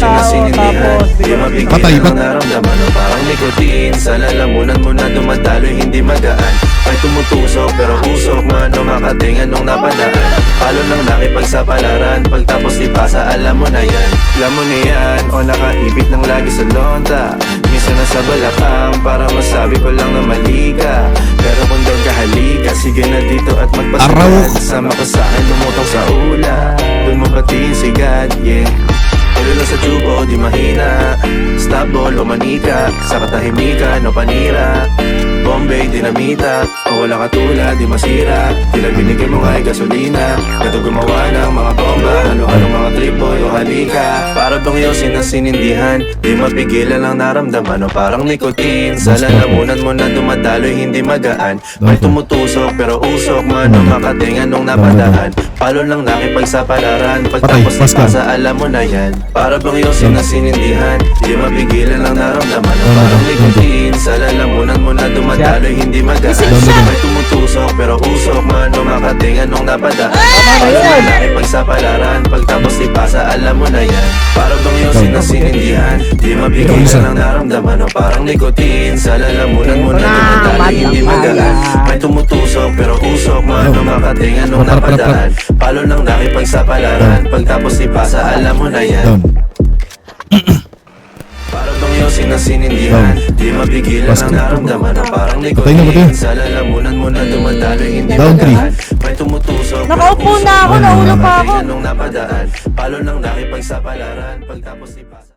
tao, tapos Di mabigil Patay, ang naramdaman o parang nikotin. Sa lalamunan mo na dumadaloy hindi magaan. May tumutusok pero usok man o makatingan nung napadaan. Palo lang nakipagsapalaran, pagtapos ipasa alam mo na yan. Alam mo na yan o nakaibit lang lagi sa lonta. Minsan nasa balakang para masabi ko lang na mali ka. Pero kung doon ka halika, sige na dito at magpasagad. Sama ka sa akin lumutang sa ula, doon mo batiin si God, yeah. Tuloy lang sa tubo, di mahina. Stop ball o manika, sa katahimikan o panira. Bombay, dinamita, o wala katulad, di masira. Tila binigay mo nga'y gasolina, kato gumawa ng mga bomba. Halo-halong mga trip boy o halika. Para bang yosin ang sinindihan, di mapigilan ang naramdaman o parang nikotin. Sa lalamunan mo na dumadaloy hindi magaan. May tumutusok pero usok man o makatingan nung napadaan. Palo lang nakipagsapalaran, pagtapos ipasa alam mo na yan. Para bang yosin ang sinindihan, di mapigilan ang naramdaman o parang nikotin. Sa lalamunan mo na dumadaloy hindi magaan. May tumutusok pero usok man o makatingan nung napadaan. Palo lang nakipagsapalaran, pagtapos ipasa alam mo na yan. Para bang yosin ang sinindihan, di mapigilan ang naramdaman o parang nikotin. Sa lalamunan mo na dumadaloy hindi magaan. May tumutusok pero usok man o makatingan nung napadaan. Palo lang nakipagsapalaran, pagtapos ipasa alam mo na yan. Para bang yosin ang sinindihan, di mapigilan ang naramdaman o parang nikotin. Sa lalamunan mo na dumadaloy hindi magaan. May tumutusok Nakaupo na ako, naulog pa ako. nung napadaan. Palo lang nakipagsapalaran, pagtapos ipasa